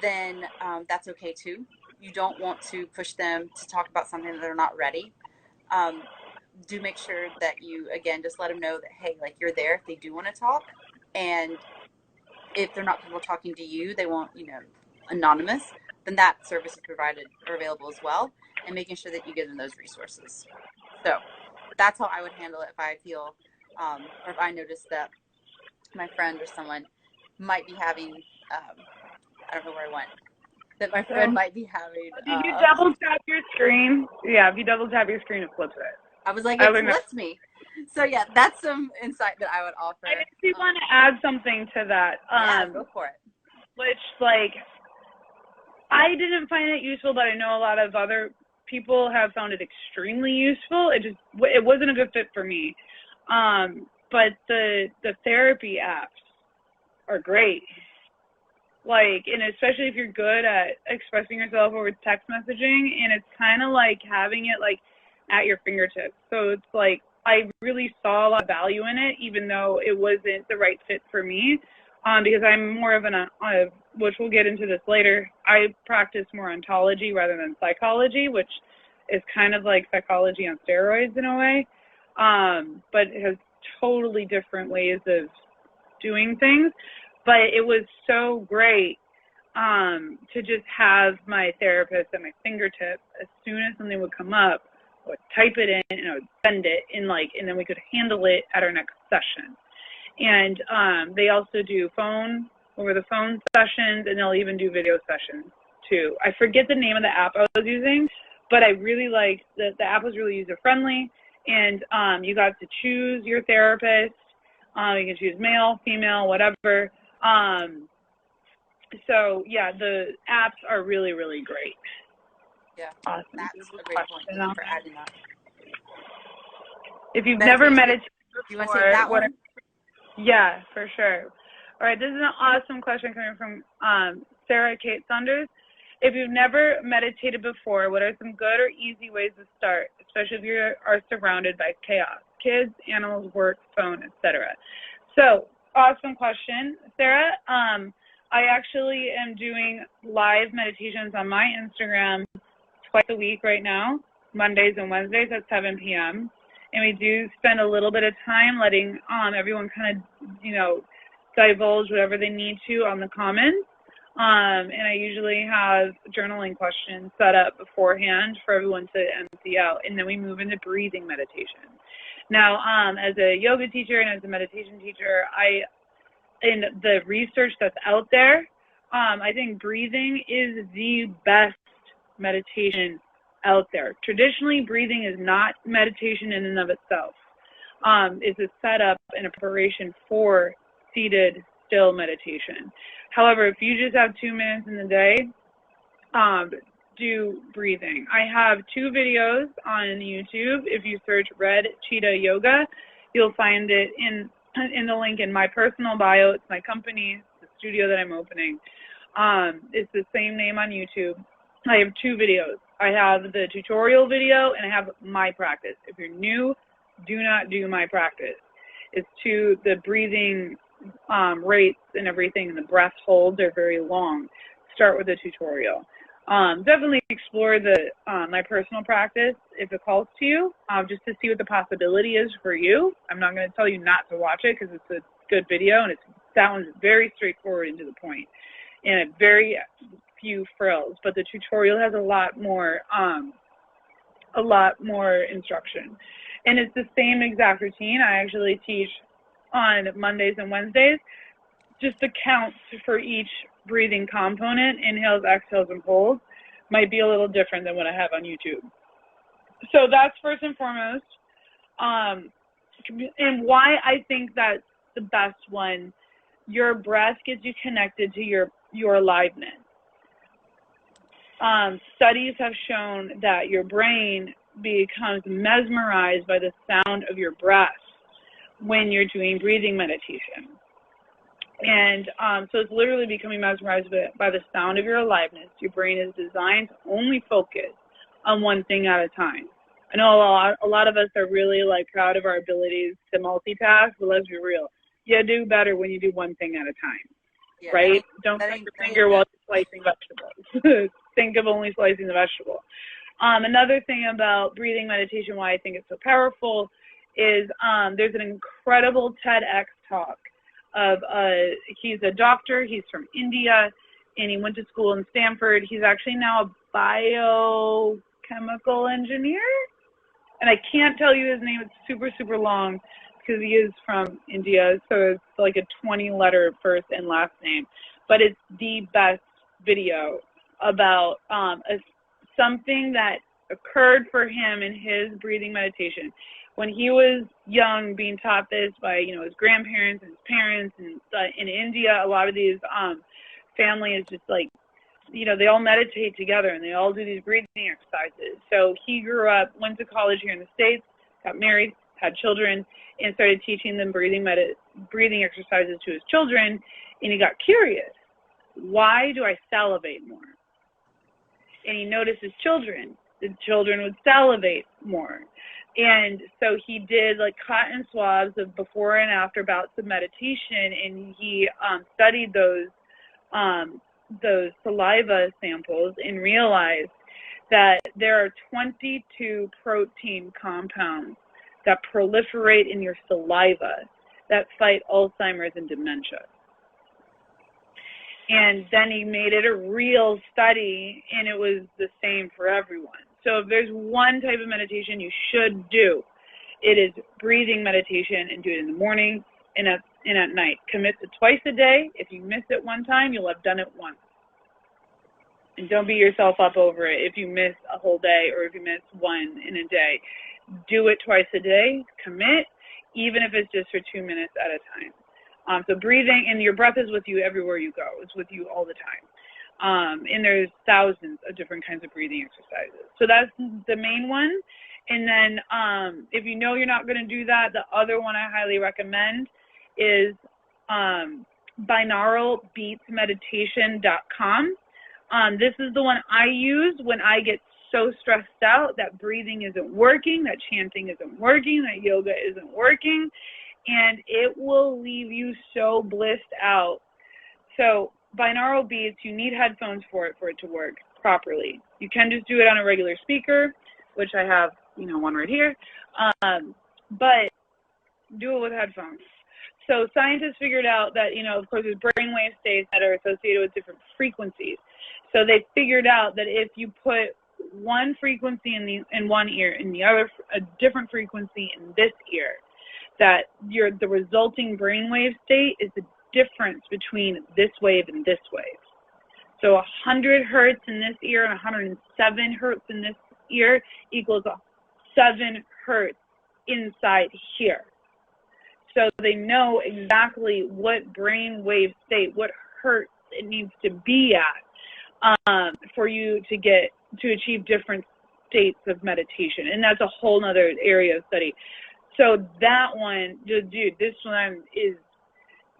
then that's okay too. You don't want to push them to talk about something that they're not ready. Do make sure that you, again, just let them know that, hey, like, you're there if they do want to talk. And if they're not comfortable talking to you, they want, anonymous, then that service is provided or available as well, and making sure that you give them those resources. So that's how I would handle it if I feel, or if I notice that my friend or someone might be having, I don't know where I went, that my friend might be having.
Did you double tap your screen? Yeah, if you double tap your screen, it flips it.
I was like, it flips me. So yeah, that's some insight that I would offer.
I actually want to add something to that.
Yeah, go for it.
Which, like, I didn't find it useful, but I know a lot of other people have found it extremely useful. It wasn't a good fit for me. But the therapy apps are great. Like, and especially if you're good at expressing yourself over text messaging, and it's kind of like having it like at your fingertips. So it's like, I really saw a lot of value in it, even though it wasn't the right fit for me, because I'm more of which we'll get into this later, I practice more ontology rather than psychology, which is kind of like psychology on steroids in a way, but it has totally different ways of doing things. But it was so great to just have my therapist at my fingertips. As soon as something would come up, I would type it in and I would send it and then we could handle it at our next session. And they also do over the phone sessions, and they'll even do video sessions too. I forget the name of the app I was using, but I really liked the app. Was really user friendly, and you got to choose your therapist. You can choose male, female, whatever. So yeah, the apps are really, really great.
Yeah,
awesome.
That's a great point. Thank you for adding that.
If you've never meditated before,
you want to take that one?
Yeah, for sure. All right, this is an awesome question coming from Sarah Kate Saunders. If you've never meditated before, what are some good or easy ways to start, especially if you are surrounded by chaos, kids, animals, work, phone, etc.? So, awesome question, Sarah. I actually am doing live meditations on my Instagram twice a week right now, Mondays and Wednesdays at 7 p.m. And we do spend a little bit of time letting everyone kind of, divulge whatever they need to on the comments. And I usually have journaling questions set up beforehand for everyone to empty out. And then we move into breathing meditation. Now, as a yoga teacher and as a meditation teacher, in the research that's out there, I think breathing is the best meditation out there. Traditionally, breathing is not meditation in and of itself. It's a setup and a preparation for seated, still meditation. However, if you just have 2 minutes in the day, do breathing. I have 2 videos on YouTube. If you search Red Cheetah Yoga, you'll find it in the link in my personal bio. It's my company, the studio that I'm opening. It's the same name on YouTube. I have 2 videos. I have the tutorial video, and I have my practice. If you're new, do not do my practice. It's to the breathing rates and everything, and the breath holds are very long. Start with a tutorial. Definitely explore the my personal practice if it calls to you, just to see what the possibility is for you. I'm not going to tell you not to watch it because it's a good video and it sounds very straightforward and to the point, and very few frills. But the tutorial has a lot more instruction, and it's the same exact routine. I actually teach on Mondays and Wednesdays. Just the counts for each breathing component, inhales, exhales, and holds, might be a little different than what I have on YouTube. So that's first and foremost. And why I think that's the best one, your breath gets you connected to your aliveness. Studies have shown that your brain becomes mesmerized by the sound of your breath when you're doing breathing meditation. And so it's literally becoming mesmerized by the sound of your aliveness. Your brain is designed to only focus on one thing at a time. I know a lot of us are really proud of our abilities to multitask, but let's be real. You do better when you do one thing at a time, right? Don't cut your finger while you're slicing vegetables. Think of only slicing the vegetable. Another thing about breathing meditation, why I think it's so powerful, is there's an incredible TEDx talk of he's a doctor, he's from India, and he went to school in Stanford. He's actually now a biochemical engineer, and I can't tell you his name. It's super, super long because he is from India, so it's like a 20-letter first and last name. But it's the best video about something that occurred for him in his breathing meditation. When he was young, being taught this by, his grandparents and his parents, and in India, a lot of these families just they all meditate together and they all do these breathing exercises. So he grew up, went to college here in the States, got married, had children, and started teaching them breathing exercises to his children. And he got curious, why do I salivate more? And he noticed the children would salivate more. And so he did cotton swabs of before and after bouts of meditation, and he studied those saliva samples and realized that there are 22 protein compounds that proliferate in your saliva that fight Alzheimer's and dementia. And then he made it a real study, and it was the same for everyone. So if there's one type of meditation you should do, it is breathing meditation, and do it in the morning and at night. Commit to twice a day. If you miss it one time, you'll have done it once. And don't beat yourself up over it if you miss a whole day or if you miss one in a day. Do it twice a day. Commit, even if it's just for 2 minutes at a time. So breathing, and your breath is with you everywhere you go. It's with you all the time. And there's thousands of different kinds of breathing exercises. So that's the main one. And then if you know you're not going to do that, the other one I highly recommend is binauralbeatsmeditation.com. This is the one I use when I get so stressed out that breathing isn't working, that chanting isn't working, that yoga isn't working. And it will leave you so blissed out. So binaural beats, you need headphones for it to work properly. You can just do it on a regular speaker, which I have, one right here. But do it with headphones. So scientists figured out that, of course, there's brainwave states that are associated with different frequencies. So they figured out that if you put one frequency in one ear and the other a different frequency in this ear, that the resulting brainwave state is the difference between this wave and this wave. So 100 hertz in this ear and 107 hertz in this ear equals 7 hertz inside here. So they know exactly what brainwave state, what hertz it needs to be at for you to achieve different states of meditation. And that's a whole other area of study. So that one, dude, this one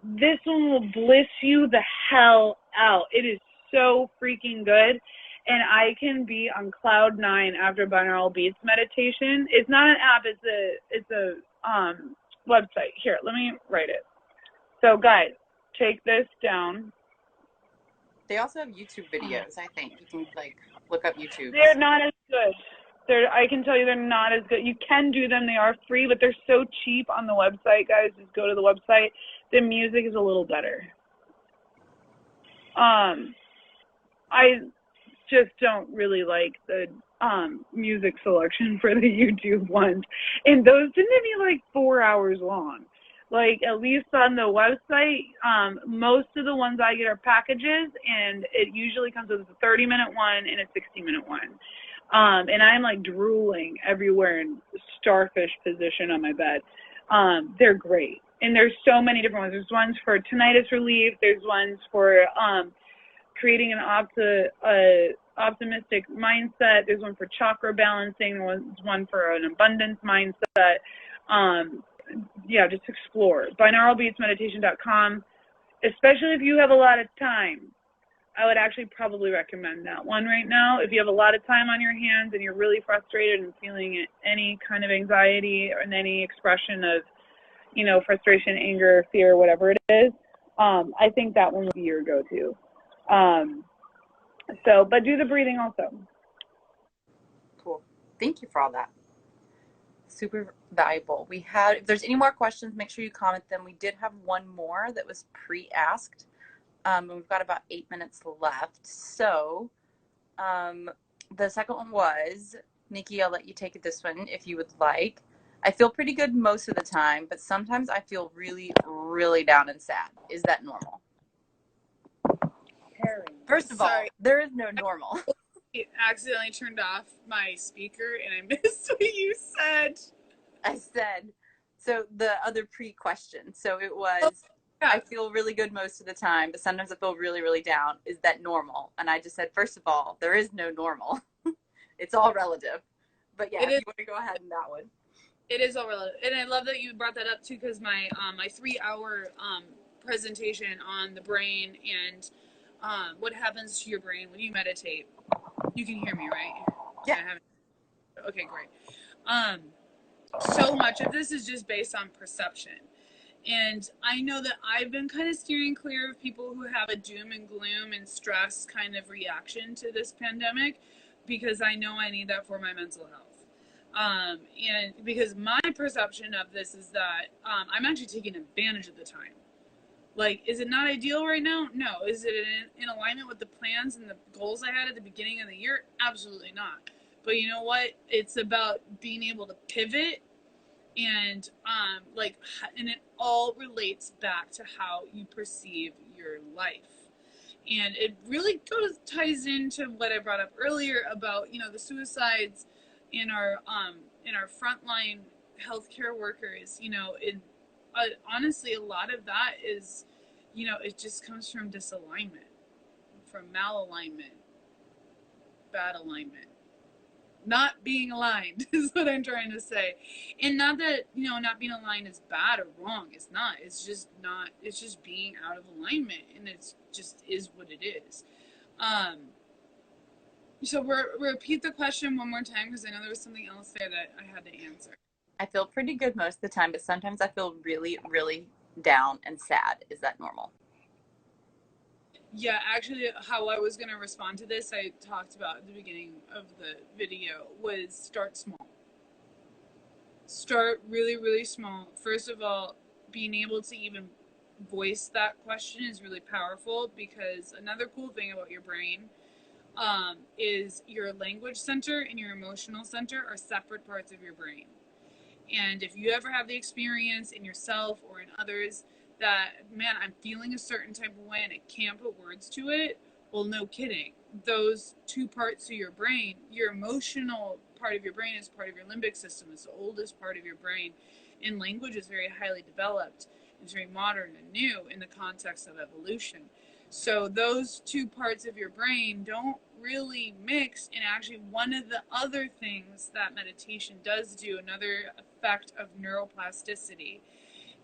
will bliss you the hell out. It is so freaking good. and I can be on cloud 9 after binaural beats meditation. It's not an app, it's a website. Here, let me write it. So guys, take this down.
They also have YouTube videos, I think. You can like look up YouTube.
They're not as good. I can tell you they're not as good. You can do them. They are free, but they're so cheap on the website, guys. Just go to the website. The music is a little better. I just don't really like the music selection for the YouTube ones. And those tend to be like 4 hours long. Like, at least on the website, most of the ones I get are packages, and it usually comes with a 30-minute one and a 60-minute one. And I'm like drooling everywhere in starfish position on my bed. They're great. And there's so many different ones. There's ones for tinnitus relief. There's ones for creating an optimistic mindset. There's one for chakra balancing. There's one for an abundance mindset. Yeah, just explore. Binauralbeatsmeditation.com. Especially if you have a lot of time, I would actually probably recommend that one right now. If you have a lot of time on your hands and you're really frustrated and feeling any kind of anxiety or any expression of, frustration, anger, fear, whatever it is, I think that one would be your go-to. But do the breathing also.
Cool. Thank you for all that. Super valuable. If there's any more questions, make sure you comment them. We did have one more that was pre-asked. And we've got about 8 minutes left. So the second one was, Nikki, I'll let you take this one if you would like. I feel pretty good most of the time, but sometimes I feel really, really down and sad. Is that normal? First of all, there is no normal.
I accidentally turned off my speaker and I missed what you said.
I said, so the other pre-question. So it was, I feel really good most of the time, but sometimes I feel really, really down. Is that normal? And I just said, first of all, there is no normal. It's all relative. But yeah, if you want to go ahead in that one.
It is all relative. And I love that you brought that up too, because my 3-hour presentation on the brain and what happens to your brain when you meditate. You can hear me, right?
Yeah.
Okay, great. So much of this is just based on perception. And I know that I've been kind of steering clear of people who have a doom and gloom and stress kind of reaction to this pandemic, because I know I need that for my mental health. And because my perception of this is that I'm actually taking advantage of the time. Like, is it not ideal right now? No. Is it in alignment with the plans and the goals I had at the beginning of the year? Absolutely not. But you know what? It's about being able to pivot and and it all relates back to how you perceive your life. And it really ties into what I brought up earlier about, the suicides in our frontline healthcare workers. Honestly, a lot of that is, it just comes from disalignment, from malalignment, bad alignment. Not being aligned is what I'm trying to say. And not that, not being aligned is bad or wrong. It's not. It's just being out of alignment, and it's just is what it is. So repeat the question one more time, because I know there was something else there that I had to answer.
I feel pretty good most of the time, but sometimes I feel really, really down and sad. Is that normal?
Yeah, actually, how I was going to respond to this, I talked about at the beginning of the video, was start small. Start really, really small. First of all, being able to even voice that question is really powerful, because another cool thing about your brain is your language center and your emotional center are separate parts of your brain. And if you ever have the experience in yourself or in others that, man, I'm feeling a certain type of way and I can't put words to it, well, no kidding. Those two parts of your brain, your emotional part of your brain is part of your limbic system. It's the oldest part of your brain. And language is very highly developed. It's very modern and new in the context of evolution. So those two parts of your brain don't really mix. And actually, one of the other things that meditation does do, another effect of neuroplasticity,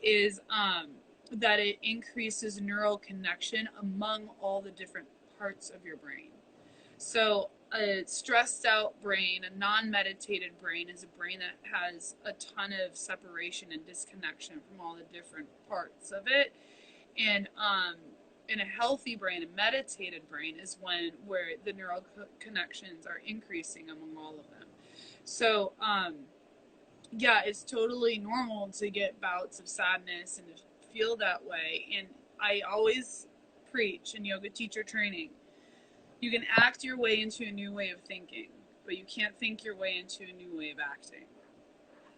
is that it increases neural connection among all the different parts of your brain. So a stressed out brain, a non-meditated brain, is a brain that has a ton of separation and disconnection from all the different parts of it. And in a healthy brain, a meditated brain, is where the neural connections are increasing among all of them. So yeah, it's totally normal to get bouts of sadness and to feel that way. And I always preach in yoga teacher training, you can act your way into a new way of thinking, but you can't think your way into a new way of acting.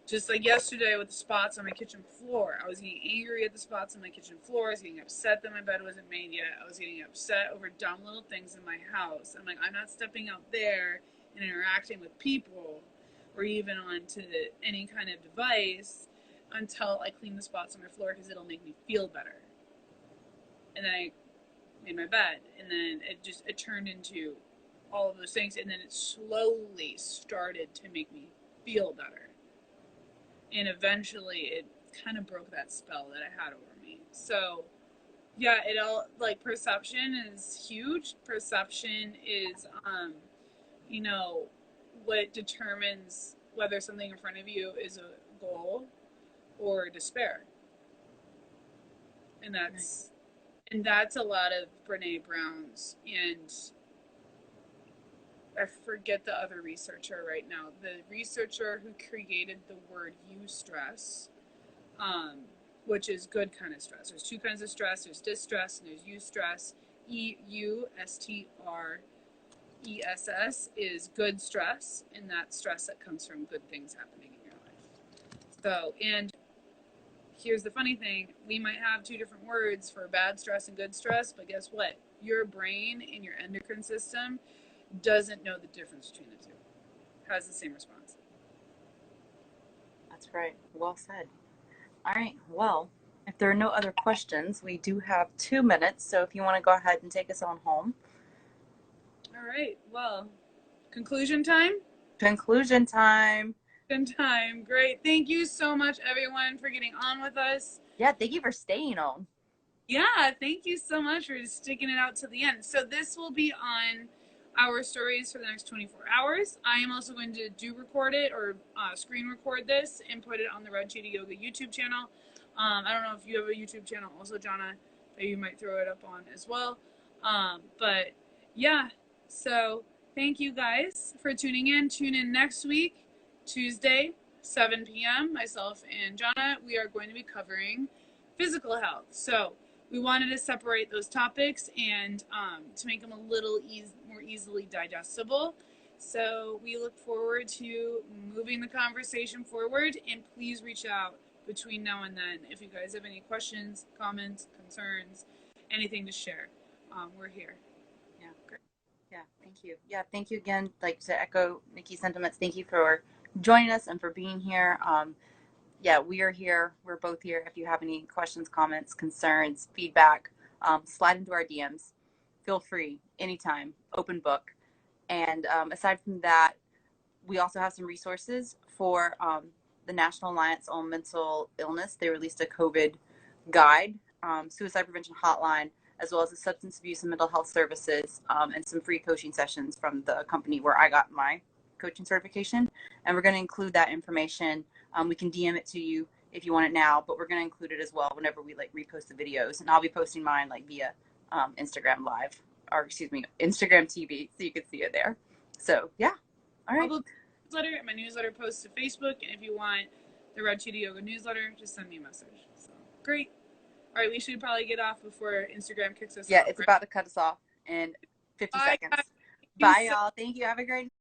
Just like yesterday with the spots on my kitchen floor. I was getting angry at the spots on my kitchen floor. I was getting upset that my bed wasn't made yet. I was getting upset over dumb little things in my house. I'm like, I'm not stepping out there and interacting with people or even onto any kind of device until I clean the spots on my floor because it'll make me feel better. And then I made my bed, and then it turned into all of those things, and then it slowly started to make me feel better. And eventually it kind of broke that spell that I had over me. So yeah, it all, like, perception is huge. Perception is you know, what determines whether something in front of you is a goal or despair. And that's a lot of Brene Brown's, and I forget the other researcher right now. The researcher who created the word eustress, which is good kind of stress. There's two kinds of stress. There's distress and there's eustress. EUSTRESS is good stress, and that's stress that comes from good things happening in your life. So, and here's the funny thing, we might have two different words for bad stress and good stress, but guess what? Your brain and your endocrine system doesn't know the difference between the two. Has the same response.
That's right. Well said. All right. Well, if there are no other questions, we do have 2 minutes. So if you want to go ahead and take us on home.
All right. Well, conclusion time?
Conclusion time.
Great. Thank you so much, everyone, for getting on with us.
Yeah, thank you for staying on.
Yeah, thank you so much for sticking it out to the end. So this will be on our stories for the next 24 hours. I am also going to record it or screen record this and put it on the Red Cheetah Yoga YouTube channel. I don't know if you have a YouTube channel also, Johnna, that you might throw it up on as well. But yeah, so thank you guys for tuning in. Tune in next week, Tuesday, 7 p.m. Myself and Johnna, we are going to be covering physical health. So we wanted to separate those topics and to make them a little more easily digestible. So we look forward to moving the conversation forward, and please reach out between now and then if you guys have any questions, comments, concerns, anything to share. We're here.
Yeah, great. Yeah, thank you. Yeah, thank you again. Like, to echo Nikki's sentiments, thank you for joining us and for being here. Yeah, we are here. We're both here. If you have any questions, comments, concerns, feedback, slide into our DMs. Feel free anytime. Open book. And aside from that, we also have some resources for the National Alliance on Mental Illness. They released a COVID guide, suicide prevention hotline, as well as the substance abuse and mental health services, and some free coaching sessions from the company where I got my coaching certification. And we're going to include that information. We can DM it to you if you want it now, but we're going to include it as well whenever we repost the videos. And I'll be posting mine via Instagram Live, or excuse me, Instagram TV, so you can see it there. So yeah, all right.
My newsletter posts to Facebook, and if you want the Red Cheetah Yoga newsletter, just send me a message. So great. All right, we should probably get off before Instagram kicks us off.
Yeah, it's about to cut us off in 50 seconds. Bye, y'all. Thank you. Have a great